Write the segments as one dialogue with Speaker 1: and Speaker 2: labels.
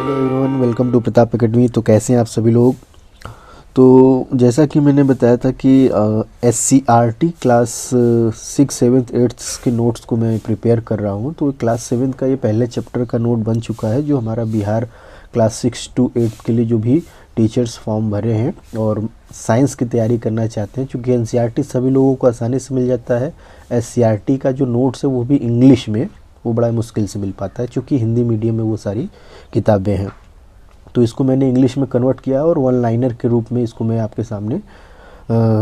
Speaker 1: Hello everyone, welcome to Pratap academy. तो कैसे हैं आप सभी लोग। तो जैसा कि मैंने बताया था कि SCRT क्लास 6, 7, 8 के नोट्स को मैं प्रिपेयर कर रहा हूं। तो क्लास 7 का ये पहले चैप्टर का नोट बन चुका है, जो हमारा बिहार क्लास 6 to 8 के लिए जो भी टीचर्स फॉर्म भरे हैं और साइंस की तैयारी करना चाहते हैं। चूँकि NCERT सभी लोगों को आसानी से मिल जाता है, SCRT का जो नोट्स है वो भी इंग्लिश में, वो बड़ा मुश्किल से मिल पाता है, क्योंकि हिंदी मीडियम में वो सारी किताबें हैं। तो इसको मैंने इंग्लिश में कन्वर्ट किया और वन लाइनर के रूप में इसको मैं आपके सामने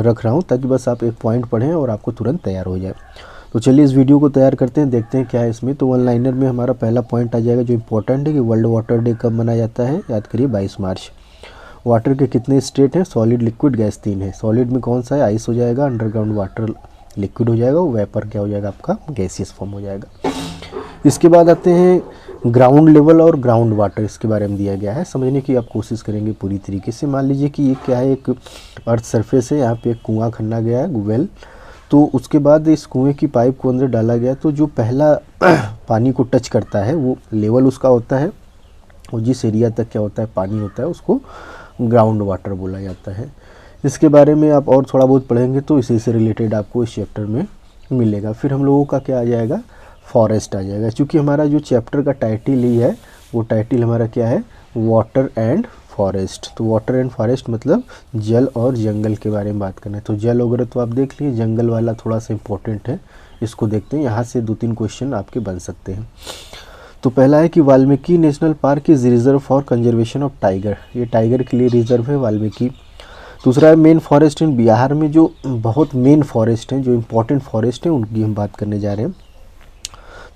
Speaker 1: रख रहा हूँ, ताकि बस आप एक पॉइंट पढ़ें और आपको तुरंत तैयार हो जाए। तो चलिए इस वीडियो को तैयार करते हैं, देखते हैं क्या है इसमें। तो वन लाइनर में हमारा पहला पॉइंट आ जाएगा जो इम्पोर्टेंट है कि वर्ल्ड वाटर डे कब मनाया जाता है। याद करिए 22 मार्च। वाटर के कितने स्टेट हैं? सॉलिड, लिक्विड, गैस 3 है। सॉलिड में कौन सा है? आइस हो जाएगा। अंडरग्राउंड वाटर लिक्विड हो जाएगा। वेपर क्या हो जाएगा? आपका गैसियस फॉर्म हो जाएगा। इसके बाद आते हैं ग्राउंड लेवल और ग्राउंड वाटर, इसके बारे में दिया गया है। समझने की आप कोशिश करेंगे पूरी तरीके से। मान लीजिए कि ये क्या है, एक अर्थ सरफेस है, यहाँ पे एक कुआं खन्ना गया है, वेल। तो उसके बाद इस कुएं की पाइप को अंदर डाला गया, तो जो पहला पानी को टच करता है वो लेवल उसका होता है, और जिस एरिया तक क्या होता है पानी होता है उसको ग्राउंड वाटर बोला जाता है। इसके बारे में आप और थोड़ा बहुत पढ़ेंगे तो इसी से रिलेटेड आपको इस चैप्टर में मिलेगा। फिर हम लोगों का क्या आ जाएगा? फॉरेस्ट आ जाएगा। क्योंकि हमारा जो चैप्टर का टाइटल ही है, वो टाइटल हमारा क्या है? Water and forest. तो वाटर एंड फॉरेस्ट मतलब जल और जंगल के बारे में बात करना है। तो जल वगैरह तो आप देख लिए, जंगल वाला थोड़ा सा इम्पोर्टेंट है, इसको देखते हैं। यहाँ से 2-3 क्वेश्चन आपके बन सकते हैं। तो पहला है कि Valmiki national park is reserve for conservation of tiger. ये टाइगर के लिए रिजर्व है वाल्मीकि। दूसरा है मेन फॉरेस्ट इन बिहार में जो बहुत मेन फॉरेस्ट हैं, जो इम्पोर्टेंट फॉरेस्ट हैं, उनकी हम बात करने जा रहे हैं।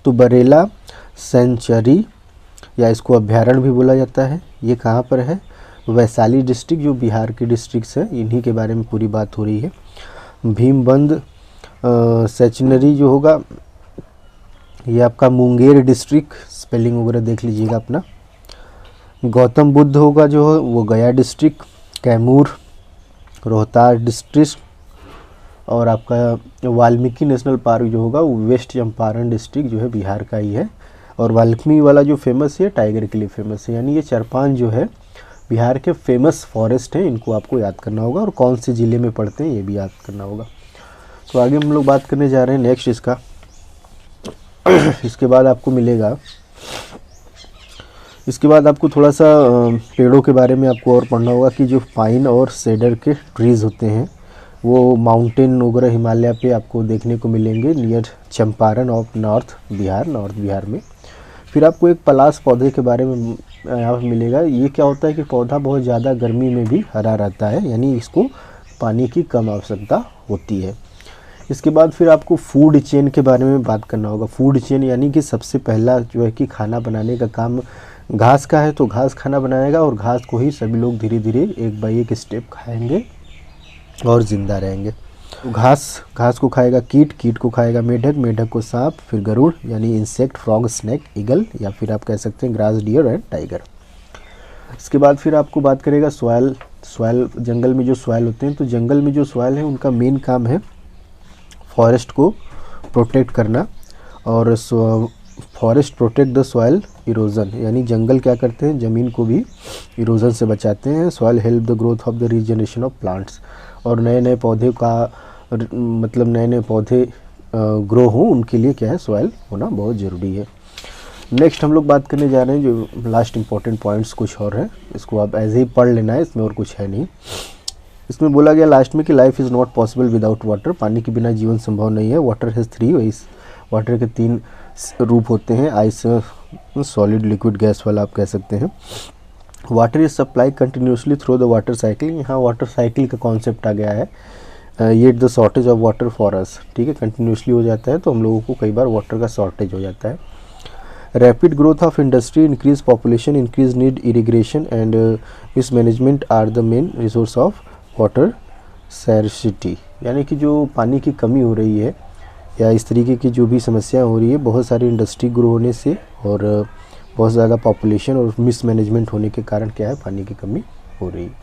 Speaker 1: तो बरेला सेंचुरी, या इसको अभ्यारण्य भी बोला जाता है, ये कहाँ पर है? वैशाली डिस्ट्रिक्ट, जो बिहार की डिस्ट्रिक्ट्स है, इन्हीं के बारे में पूरी बात हो रही है। भीमबंद सेंचुरी जो होगा, ये आपका मुंगेर डिस्ट्रिक्ट, स्पेलिंग वगैरह देख लीजिएगा अपना। गौतम बुद्ध होगा जो है वो गया डिस्ट्रिक्ट। कैमूर रोहतास डिस्ट्रिक्ट। और आपका वाल्मीकि नेशनल पार्क जो होगा वो वेस्ट चंपारण डिस्ट्रिक्ट जो है बिहार का ही है। और वाल्मीकि वाला जो फेमस है टाइगर के लिए फेमस है। यानी ये 4-5 जो है बिहार के फेमस फॉरेस्ट हैं, इनको आपको याद करना होगा, और कौन से ज़िले में पड़ते हैं ये भी याद करना होगा। तो आगे हम लोग बात करने जा रहे हैं नेक्स्ट इसका। इसके बाद आपको मिलेगा, इसके बाद आपको थोड़ा सा पेड़ों के बारे में आपको और पढ़ना होगा कि जो पाइन और सेडर के ट्रीज़ होते हैं वो माउंटेन वगैरह हिमालय पे आपको देखने को मिलेंगे near Champaran of north Bihar में। फिर आपको एक पलाश पौधे के बारे में यहाँ पर मिलेगा। ये क्या होता है कि पौधा बहुत ज़्यादा गर्मी में भी हरा रहता है, यानी इसको पानी की कम आवश्यकता होती है। इसके बाद फिर आपको फूड चेन के बारे में बात करना होगा। फूड चेन यानी कि सबसे पहला जो है कि खाना बनाने का काम घास का है, तो घास खाना बनाएगा, और घास को ही सभी लोग धीरे धीरे एक बाई एक स्टेप खाएंगे और ज़िंदा रहेंगे। तो घास को खाएगा कीट, कीट को खाएगा मेढक, मेढक को सांप, फिर गरुड़ यानी इंसेक्ट, फ्रॉग, स्नेक, ईगल, या फिर आप कह सकते हैं ग्रास, डियर एंड टाइगर। इसके बाद फिर आपको बात करेगा सॉयल। जंगल में जो सॉयल होते हैं, तो जंगल में जो सॉयल है उनका मेन काम है फॉरेस्ट को प्रोटेक्ट करना, और forest protect the soil erosion, यानी जंगल क्या करते हैं? ज़मीन को भी इरोजन से बचाते हैं। Soil help the growth of the regeneration of plants, और नए नए पौधे का मतलब नए नए पौधे ग्रो हों उनके लिए क्या है? सॉयल होना बहुत ज़रूरी है। नेक्स्ट हम लोग बात करने जा रहे हैं जो लास्ट इंपॉर्टेंट पॉइंट्स कुछ और है, इसको आप ऐसे ही पढ़ लेना है, इसमें और कुछ है नहीं। इसमें बोला गया लास्ट में कि life is not possible without water. पानी के बिना जीवन संभव नहीं है। Water has 3 veg. वाटर के 3 रूप होते हैं, आइस, सॉलिड, लिक्विड, गैस वाला आप कह सकते हैं। Water is supply continuously through the water cycle. यहाँ वाटर साइकिल का कॉन्सेप्ट आ गया है। ये the shortage of water for us, ठीक है, कंटिन्यूसली हो जाता है तो हम लोगों को कई बार वाटर का शॉर्टेज हो जाता है। Rapid growth of industry, increase population, increase need irrigation and mismanagement are the main resource of water scarcity. यानी कि जो पानी की कमी हो रही है या इस तरीके की जो भी समस्या हो रही है, बहुत सारी इंडस्ट्री ग्रो होने से और बहुत ज़्यादा पॉपुलेशन और मिसमैनेजमेंट होने के कारण क्या है? पानी की कमी हो रही है।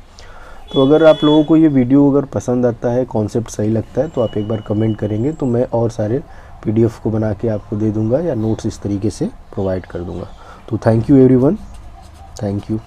Speaker 1: तो अगर आप लोगों को ये वीडियो अगर पसंद आता है, कॉन्सेप्ट सही लगता है, तो आप एक बार कमेंट करेंगे तो मैं और सारे PDF को बना के आपको दे दूंगा या नोट्स इस तरीके से प्रोवाइड कर दूंगा। तो thank you everyone. Thank you.